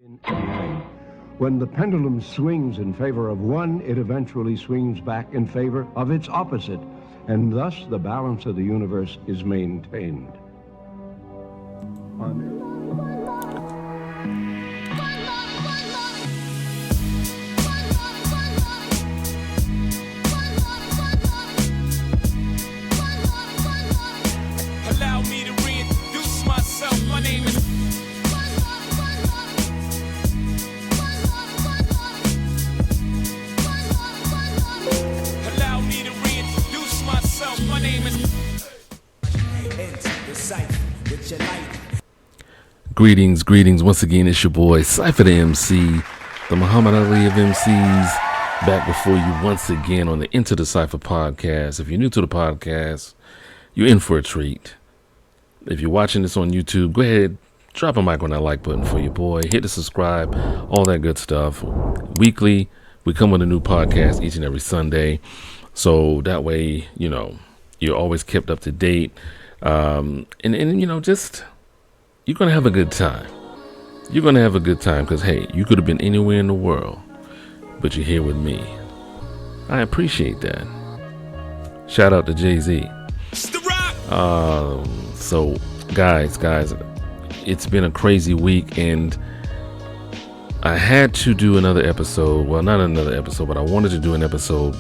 In anything. When the pendulum swings in favor of one, it eventually swings back in favor of its opposite, and thus the balance of the universe is maintained. Allow me to reintroduce myself. My name is Greetings. Once again, it's your boy, Cypher Da MC, the Muhammad Ali of MCs, back before you once again on the Into the Cypher podcast. If you're new to the podcast, you're in for a treat. If you're watching this on YouTube, go ahead, drop a mic on that like button for your boy, hit the subscribe, all that good stuff. Weekly, we come with a new podcast each and every Sunday, so that way, you know, you're always kept up to date, and you know, just... you're going to have a good time. You're going to have a good time because, hey, you could have been anywhere in the world, but you're here with me. I appreciate that. Shout out to Jay-Z. So, guys, it's been a crazy week, and I had to do another episode. Well, not another episode, but I wanted to do an episode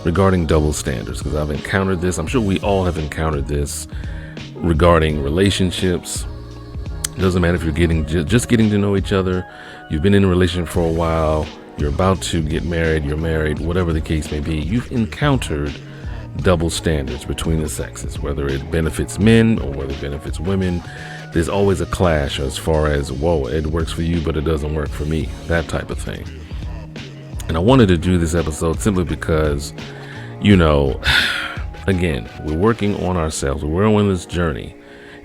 regarding double standards because I've encountered this. I'm sure we all have encountered this regarding relationships. Doesn't matter if you're just getting to know each other, you've been in a relationship for a while, you're about to get married, you're married, whatever the case may be, you've encountered double standards between the sexes, whether it benefits men or whether it benefits women. There's always a clash as far as, whoa, it works for you, but it doesn't work for me, that type of thing. And I wanted to do this episode simply because, you know, again, we're working on ourselves, we're on this journey.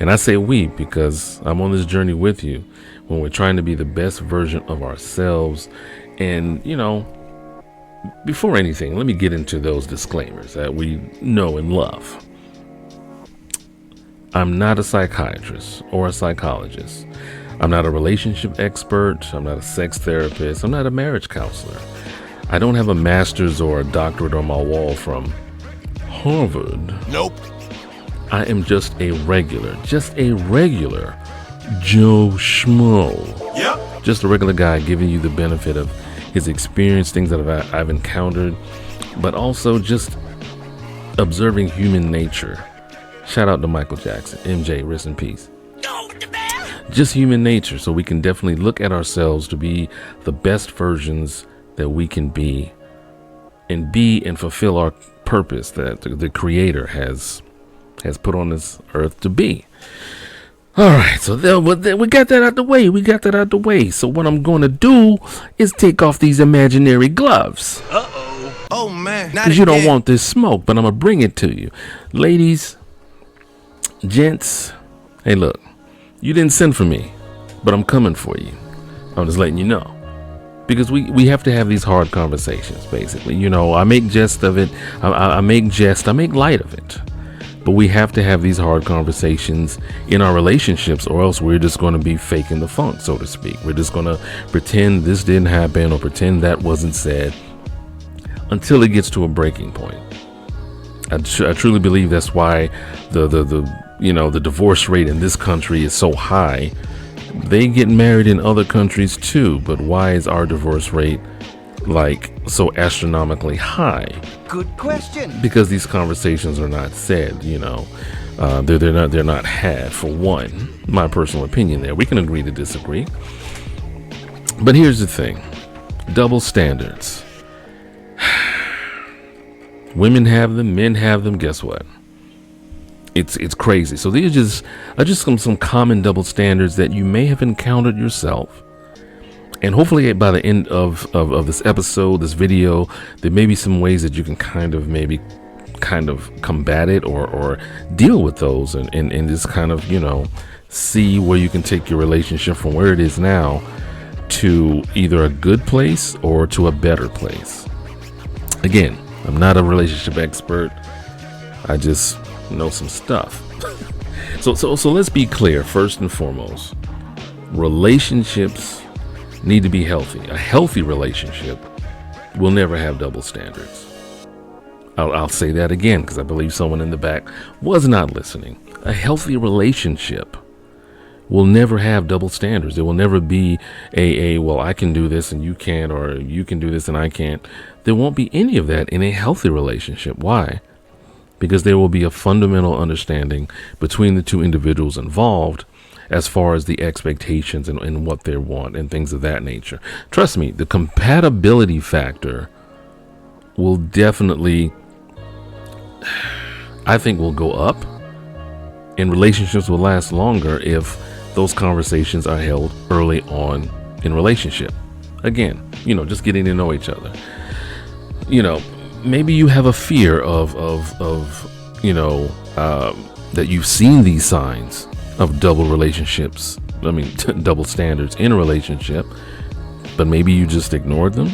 And I say we because I'm on this journey with you when we're trying to be the best version of ourselves. And, you know, before anything, let me get into those disclaimers that we know and love. I'm not a psychiatrist or a psychologist. I'm not a relationship expert. I'm not a sex therapist. I'm not a marriage counselor. I don't have a master's or a doctorate on my wall from Harvard. Nope. I am just a regular Joe Schmo. Yep. Just a regular guy giving you the benefit of his experience, things that I've encountered, but also just observing human nature. Shout out to Michael Jackson, MJ, rest in peace. Just human nature, so we can definitely look at ourselves to be the best versions that we can be and fulfill our purpose that the Creator has put on this earth to be. All right, so we got that out the way. So what I'm going to do is take off these imaginary gloves. oh man, because you don't want this smoke, but I'm going to bring it to you. Ladies, gents, hey, look, you didn't send for me, but I'm coming for you. I'm just letting you know. Because we have to have these hard conversations, basically. You know, I make jest of it. I make light of it. But we have to have these hard conversations in our relationships, or else we're just going to be faking the funk, so to speak. We're just going to pretend this didn't happen or pretend that wasn't said until it gets to a breaking point. I truly believe that's why the divorce rate in this country is so high. They get married in other countries too, but why is our divorce rate like so astronomically high? Good question. Because these conversations are not said, you know. They're not had, for one. My personal opinion there. We can agree to disagree. But here's the thing. Double standards. Women have them, men have them. Guess what? It's crazy. So these are just some common double standards that you may have encountered yourself. And hopefully by the end of this episode, this video, there may be some ways that you can kind of combat it or deal with those and just kind of, you know, see where you can take your relationship from where it is now to either a good place or to a better place. Again, I'm not a relationship expert. I just know some stuff. So let's be clear. First and foremost, relationships need to be healthy. A healthy relationship will never have double standards. I'll say that again because I believe someone in the back was not listening. A healthy relationship will never have double standards. There will never be well, I can do this and you can't, or you can do this and I can't. There won't be any of that in a healthy relationship. Why? Because there will be a fundamental understanding between the two individuals involved as far as the expectations and what they want and things of that nature. Trust me, the compatibility factor will definitely, I think, will go up, and relationships will last longer if those conversations are held early on in relationship. Again, just getting to know each other. Maybe you have a fear of that you've seen these signs of double relationships. Double standards in a relationship, but maybe you just ignored them.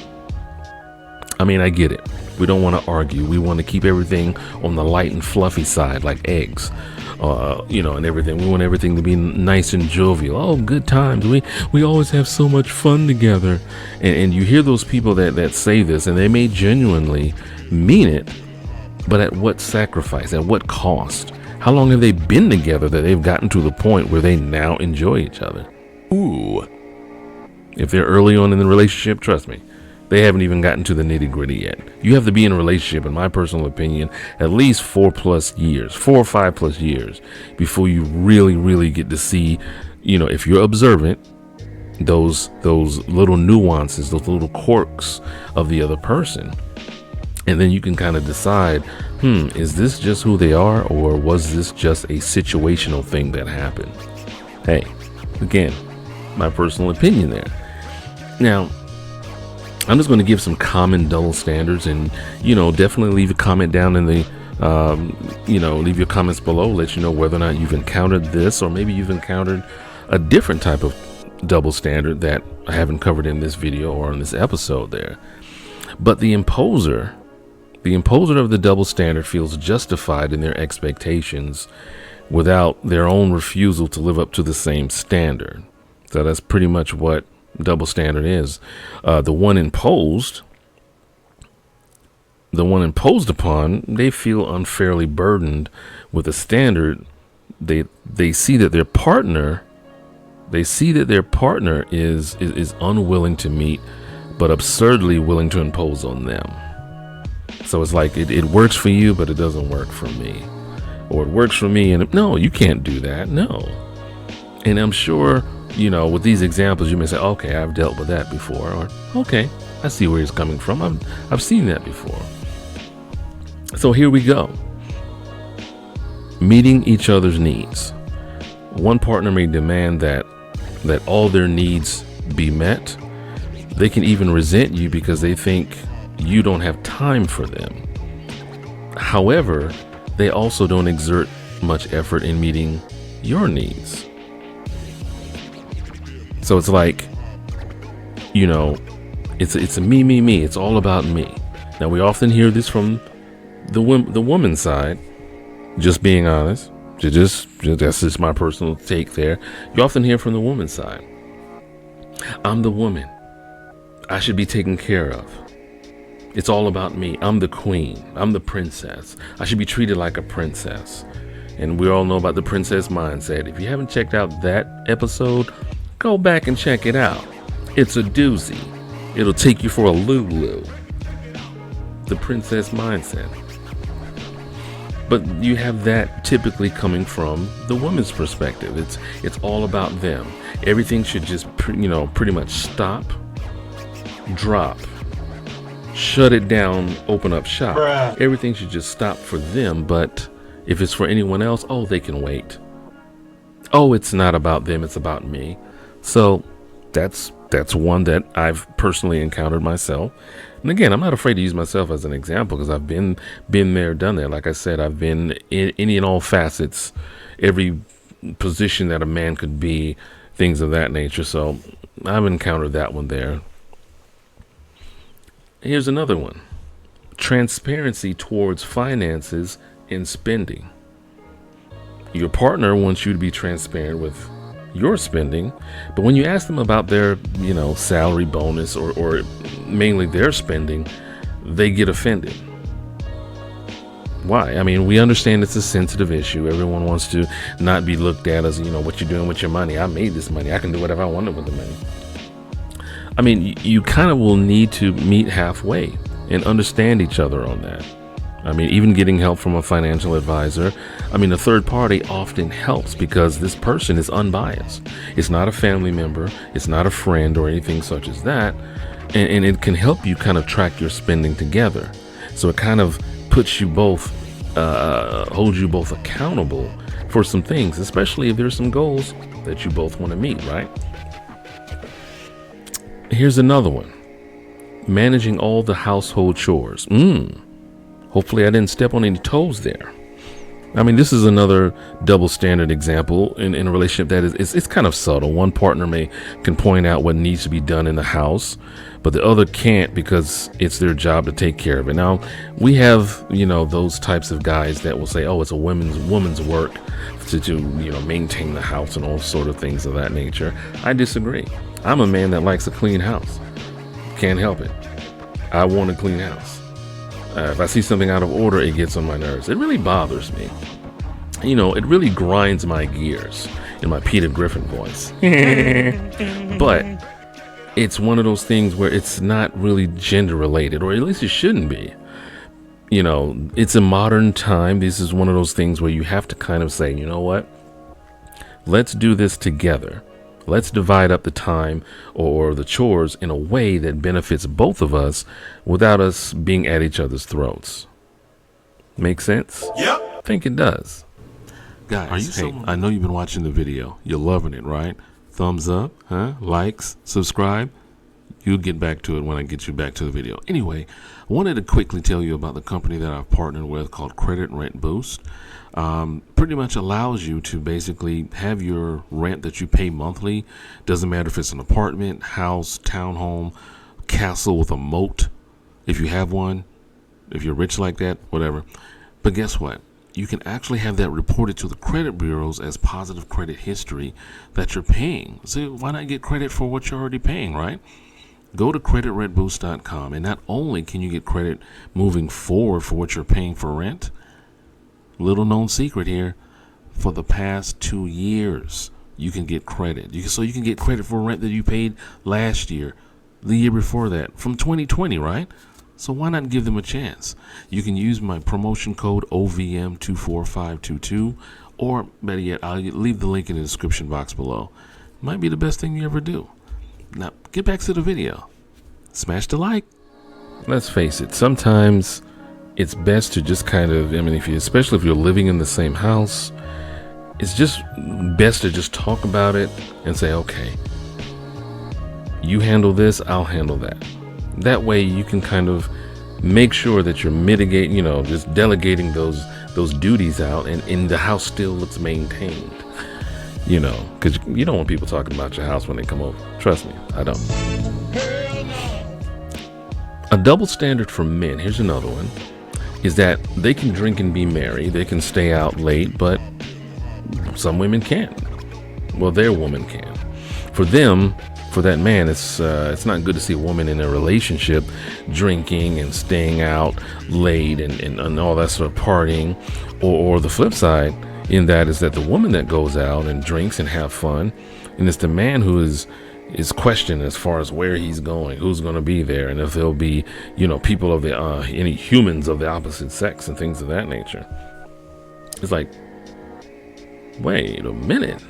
I get it. We don't want to argue. We want to keep everything on the light and fluffy side, like eggs, and everything. We want everything to be nice and jovial. Oh, good times. We always have so much fun together. And you hear those people that say this, and they may genuinely mean it, but at what sacrifice? At what cost? How long have they been together that they've gotten to the point where they now enjoy each other? Ooh. If they're early on in the relationship, trust me, they haven't even gotten to the nitty gritty yet. You have to be in a relationship, in my personal opinion, at least 4 or 5+ years before you really get to see, if you're observant, those little nuances, those little quirks of the other person. And then you can kind of decide, is this just who they are, or was this just a situational thing that happened? Hey, again, my personal opinion there. Now, I'm just going to give some common double standards, and definitely leave a comment down in the leave your comments below. Let you know whether or not you've encountered this, or maybe you've encountered a different type of double standard that I haven't covered in this video or in this episode there. But the imposer of the double standard feels justified in their expectations without their own refusal to live up to the same standard. So that's pretty much what double standard is. The one imposed upon, they feel unfairly burdened with a standard they see that their partner is unwilling to meet, but absurdly willing to impose on them. So it's like it works for you, but it doesn't work for me, or it works for me and no, you can't do that. No. And I'm sure, with these examples, you may say, okay, I've dealt with that before, or okay, I see where he's coming from. I've seen that before. So here we go. Meeting each other's needs. One partner may demand that all their needs be met. They can even resent you because they think you don't have time for them. However, they also don't exert much effort in meeting your needs. So it's like, it's a me. It's all about me. Now, we often hear this from the woman's side, just being honest. That's just my personal take there. You often hear from the woman's side, I'm the woman. I should be taken care of. It's all about me. I'm the queen. I'm the princess. I should be treated like a princess. And we all know about the princess mindset. If you haven't checked out that episode, go back and check it out. It's a doozy. It'll take you for a Lulu. The princess mindset. But you have that typically coming from the woman's perspective. It's all about them. Everything should just pretty much stop, drop, shut it down, open up shop. Bruh. Everything should just stop for them. But if it's for anyone else, oh, they can wait. Oh, it's not about them, it's about me. So that's one that I've personally encountered myself. And again, I'm not afraid to use myself as an example because I've been there, done that. Like I said, I've been in any and all facets, every position that a man could be, things of that nature. So I've encountered that one there. Here's another one. Transparency towards finances and spending. Your partner wants you to be transparent with your spending, but when you ask them about their, salary bonus or mainly their spending, they get offended. Why? I mean, we understand it's a sensitive issue. Everyone wants to not be looked at as, what you're doing with your money. I made this money. I can do whatever I wanted with the money. I mean, you kind of will need to meet halfway and understand each other on that. I mean, even getting help from a financial advisor, a third party often helps because this person is unbiased. It's not a family member. It's not a friend or anything such as that. And it can help you kind of track your spending together. So it kind of puts you both, holds you both accountable for some things, especially if there's some goals that you both want to meet, right? Here's another one. Managing all the household chores. Hopefully I didn't step on any toes there. This is another double standard example in a relationship that it's kind of subtle. One partner can point out what needs to be done in the house, but the other can't because it's their job to take care of it. Now, we have, those types of guys that will say, oh, it's a woman's work to maintain the house and all sort of things of that nature. I disagree. I'm a man that likes a clean house. Can't help it. I want a clean house. If I see something out of order, it gets on my nerves. It really bothers me. It really grinds my gears in my Peter Griffin voice. But it's one of those things where it's not really gender related, or at least it shouldn't be. It's a modern time. This is one of those things where you have to kind of say, you know what? Let's do this together. Let's divide up the time or the chores in a way that benefits both of us without us being at each other's throats. Make sense? Yep. I think it does. Guys, I know you've been watching the video. You're loving it, right? Thumbs up, likes, subscribe. You'll get back to it when I get you back to the video. Anyway, I wanted to quickly tell you about the company that I've partnered with called Credit Rent Boost. Pretty much allows you to basically have your rent that you pay monthly. Doesn't matter if it's an apartment, house, townhome, castle with a moat, if you have one, if you're rich like that, whatever. But guess what? You can actually have that reported to the credit bureaus as positive credit history that you're paying. So why not get credit for what you're already paying, right? Go to creditrentboost.com, and not only can you get credit moving forward for what you're paying for rent, little known secret here, for the past 2 years, you can get credit. So you can get credit for rent that you paid last year, the year before that, from 2020, right? So why not give them a chance? You can use my promotion code OVM24522, or better yet, I'll leave the link in the description box below. Might be the best thing you ever do. Now, get back to the video. Smash the like. Let's face it, sometimes it's best to just kind of, especially if you're living in the same house, it's just best to just talk about it and say, okay, you handle this, I'll handle that. That way you can kind of make sure that you're mitigating, just delegating those duties out, and the house still looks maintained. Because you don't want people talking about your house when they come over. Trust me, I don't. A double standard for men, here's another one, is that they can drink and be merry. They can stay out late, but some women can't. Well, their woman can. For them, for that man, it's not good to see a woman in a relationship drinking and staying out late and all that sort of partying. Or the flip side in that is that the woman that goes out and drinks and have fun, and it's the man who is questioned as far as where he's going, who's going to be there, and if there'll be, people of the any humans of the opposite sex and things of that nature. It's like, wait a minute,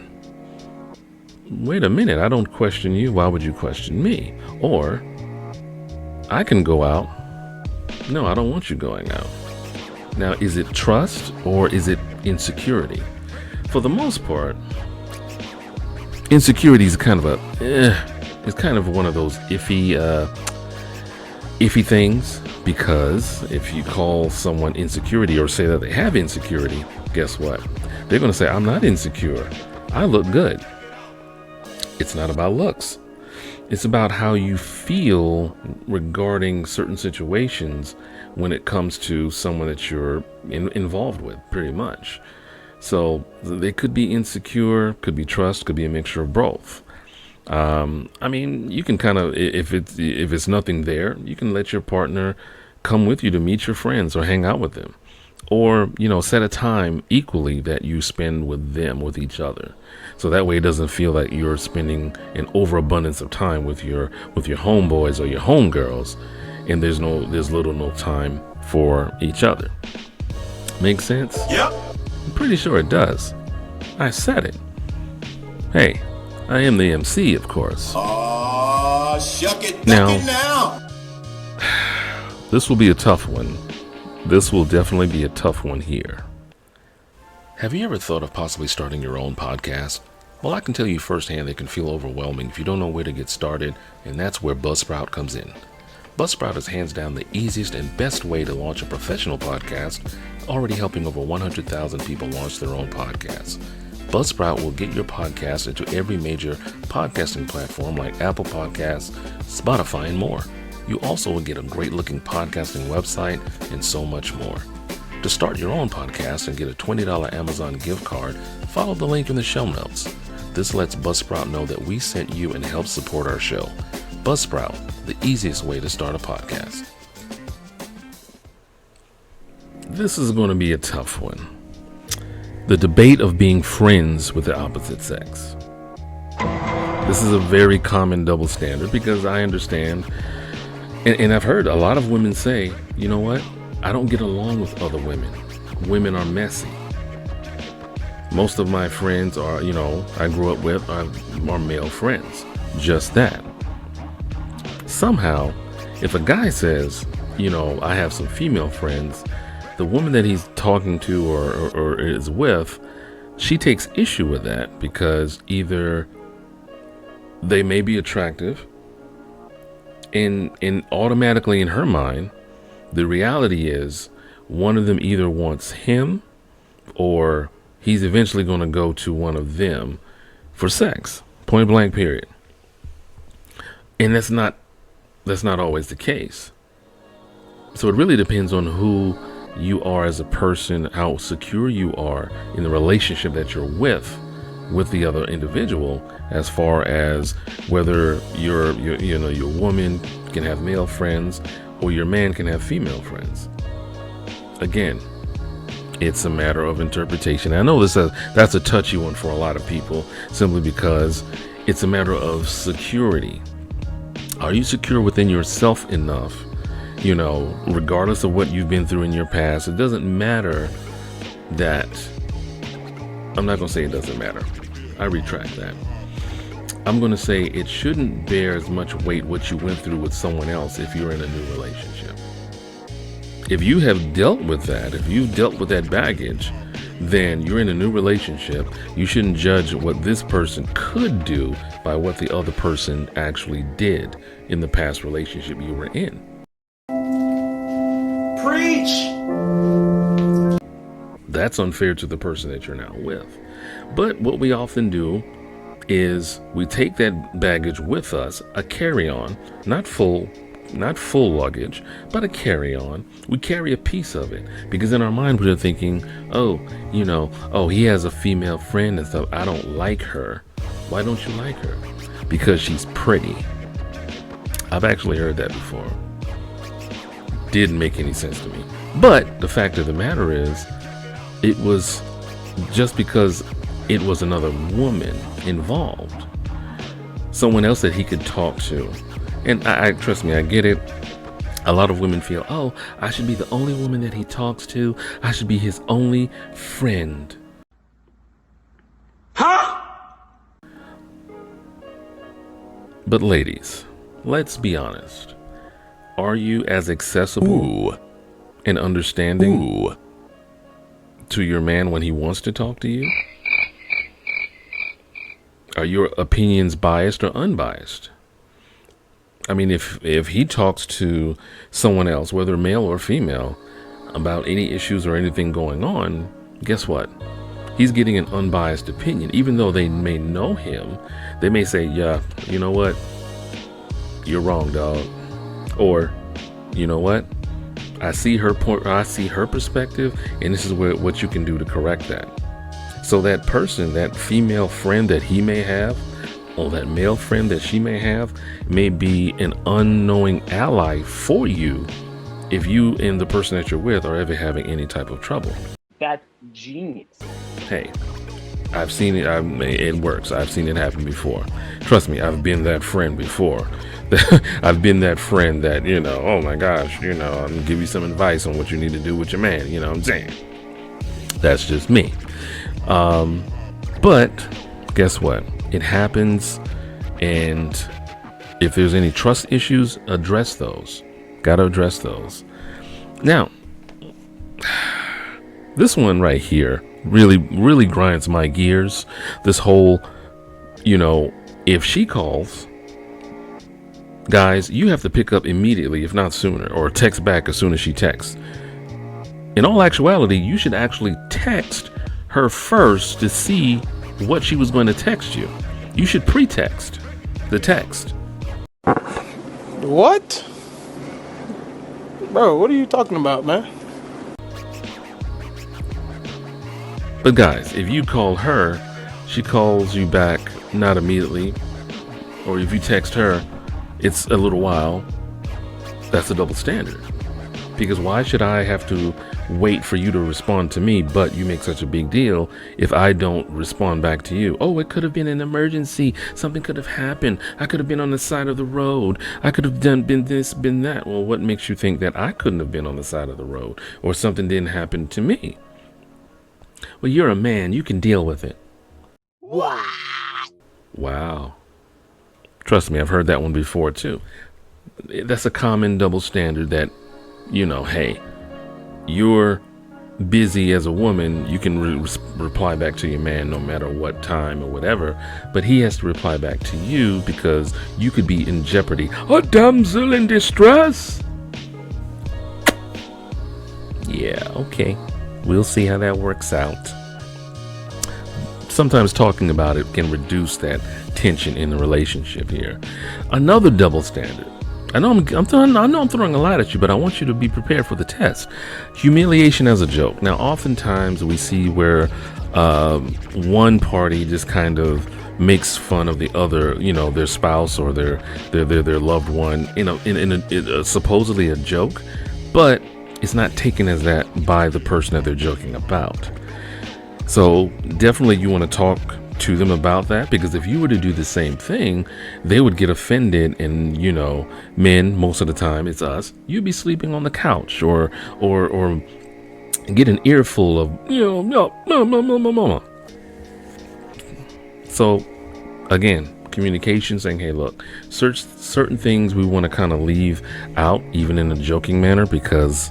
I don't question you. Why would you question me? Or I can go out. No, I don't want you going out. Now, is it trust or is it insecurity? For the most part, insecurity is kind of it's kind of one of those iffy things, because if you call someone insecurity or say that they have insecurity, guess what? They're going to say, I'm not insecure. I look good. It's not about looks. It's about how you feel regarding certain situations when it comes to someone that you're involved with, pretty much. So they could be insecure, could be trust, could be a mixture of both. I mean, you can kind of, if it's nothing there, you can let your partner come with you to meet your friends or hang out with them, or, you know, set a time equally that you spend with them, with each other. So that way it doesn't feel like you're spending an overabundance of time with your homeboys or your homegirls, and there's little no time for each other. Make sense? Yep. I'm pretty sure it does. I said it. Hey, I am the MC, of course. Oh, shuck it, Now- duck it now. This will be a tough one. This will definitely be a tough one here. Have you ever thought of possibly starting your own podcast? Well, I can tell you firsthand, it can feel overwhelming if you don't know where to get started, and that's where Buzzsprout comes in. Buzzsprout is hands down the easiest and best way to launch a professional podcast, already helping over 100,000 people launch their own podcasts. Buzzsprout will get your podcast into every major podcasting platform like Apple Podcasts, Spotify, and more. You also will get a great looking podcasting website and so much more. To start your own podcast and get a $20 Amazon gift card, follow the link in the show notes. This lets Buzzsprout know that we sent you and helps support our show. Buzzsprout, the easiest way to start a podcast. This is going to be a tough one. The debate of being friends with the opposite sex. This is a very common double standard because I understand, and I've heard a lot of women say, you know what? I don't get along with other women. Women are messy. Most of my friends are, you know, I grew up with are male friends. Just that. Somehow, if a guy says, you know, I have some female friends, the woman that he's talking to or is with, she takes issue with that because either they may be attractive, and automatically in her mind, the reality is one of them either wants him or he's eventually going to go to one of them for sex. Point blank, period. And that's not always the case. So it really depends on who you are as a person, how secure you are in the relationship that you're with the other individual, as far as whether your woman can have male friends or your man can have female friends. Again, it's a matter of interpretation. I know that's a touchy one for a lot of people, simply because it's a matter of security. Are you secure within yourself enough, you know, regardless of what you've been through in your past? It doesn't matter that, I'm not going to say it doesn't matter. I retract that. I'm going to say it shouldn't bear as much weight what you went through with someone else if you're in a new relationship. If you have dealt with that, if you've dealt with that baggage, then you're in a new relationship. You shouldn't judge what this person could do by what the other person actually did in the past relationship you were in. Preach. That's unfair to the person that you're now with. But what we often do is we take that baggage with us, a carry-on, not full luggage, but a carry-on. We carry a piece of it because in our mind we're thinking, he has a female friend and stuff. I don't like her. Why don't you like her? Because she's pretty. I've actually heard that before. Didn't make any sense to me. But the fact of the matter is, it was just because it was another woman involved, someone else that he could talk to. And I trust me, I get it. A lot of women feel, oh, I should be the only woman that he talks to. I should be his only friend. Huh? But ladies, let's be honest. Are you as accessible and understanding to your man when he wants to talk to you? Are your opinions biased or unbiased? I mean, if he talks to someone else, whether male or female, about any issues or anything going on, guess what? He's getting an unbiased opinion. Even though they may know him, they may say, yeah, you know what? You're wrong, dog. Or, you know what? I see her perspective, and this is what you can do to correct that. So that person, that female friend that he may have, or that male friend that she may have, may be an unknowing ally for you if you and the person that you're with are ever having any type of trouble. That's genius. Hey, I've seen it. It works. I've seen it happen before. Trust me, I've been that friend before. I've been that friend that, oh my gosh, I'm gonna give you some advice on what you need to do with your man. You know what I'm saying? That's just me. But guess what? It happens, and if there's any trust issues, address those. Gotta address those. Now, this one right here really grinds my gears. This whole, if she calls, guys, you have to pick up immediately, if not sooner, or text back as soon as she texts. In all actuality, you should actually text her first to see what she was going to text you. You should pre-text the text. What? Bro, what are you talking about, man? But guys, if you call her, she calls you back not immediately, or if you text her, it's a little while, that's a double standard. Because why should I have to wait for you to respond to me, but you make such a big deal if I don't respond back to you? Oh, it could have been an emergency. Something could have happened. I could have been on the side of the road. I could have been this, been that. Well, what makes you think that I couldn't have been on the side of the road or something didn't happen to me? Well, you're a man. You can deal with it. What? Wow. Trust me, I've heard that one before too. That's a common double standard that, hey, you're busy as a woman. You can reply back to your man no matter what time or whatever, but he has to reply back to you because you could be in jeopardy. A damsel in distress. Yeah, okay. We'll see how that works out. Sometimes talking about it can reduce that tension in the relationship here. Another double standard. I know I'm throwing a lot at you, but I want you to be prepared for the test. Humiliation as a joke. Now, oftentimes we see where one party just kind of makes fun of the other, their spouse or their loved one, in a supposedly a joke, but it's not taken as that by the person that they're joking about. So definitely you want to talk to them about that, because if you were to do the same thing, they would get offended, and men, most of the time it's us, you'd be sleeping on the couch or get an earful of no. So again, communication, saying, hey, look, certain things we want to kind of leave out, even in a joking manner, because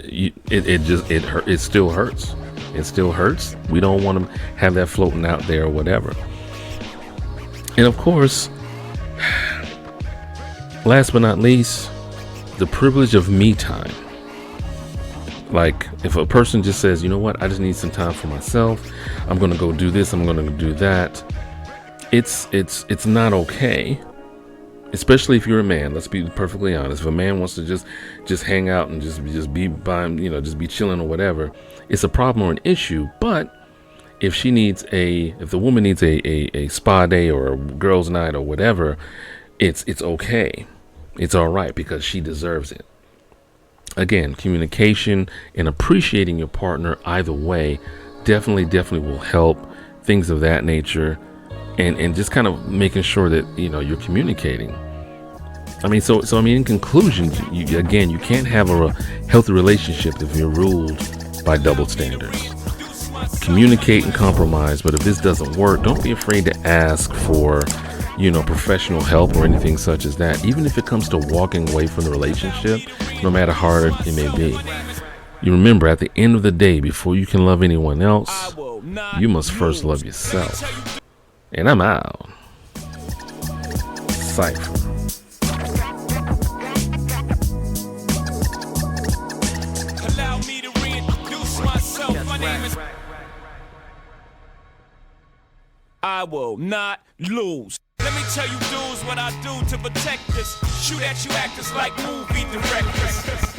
it still hurts. It still hurts. We don't want to have that floating out there or whatever. And of course, last but not least, the privilege of me time. Like, if a person just says, you know what, I just need some time for myself, I'm going to go do this, I'm going to do that, it's not okay. Especially if you're a man. Let's be perfectly honest. If a man wants to just hang out and just be by, just be chilling or whatever, it's a problem or an issue. But if the woman needs a spa day or a girls' night or whatever, it's okay. It's all right, because she deserves it. Again, communication and appreciating your partner either way definitely will help. Things of that nature. And just kind of making sure that, you're communicating. I mean, so in conclusion, you can't have a healthy relationship if you're ruled by double standards. Communicate and compromise, but if this doesn't work, don't be afraid to ask for, professional help or anything such as that. Even if it comes to walking away from the relationship, no matter how hard it may be. You remember, at the end of the day, before you can love anyone else, you must first love yourself. And I'm out. Cypher. Allow me to reintroduce myself. My name is. I will not lose. Let me tell you dudes what I do to protect this. Shoot at you actors like movie directors.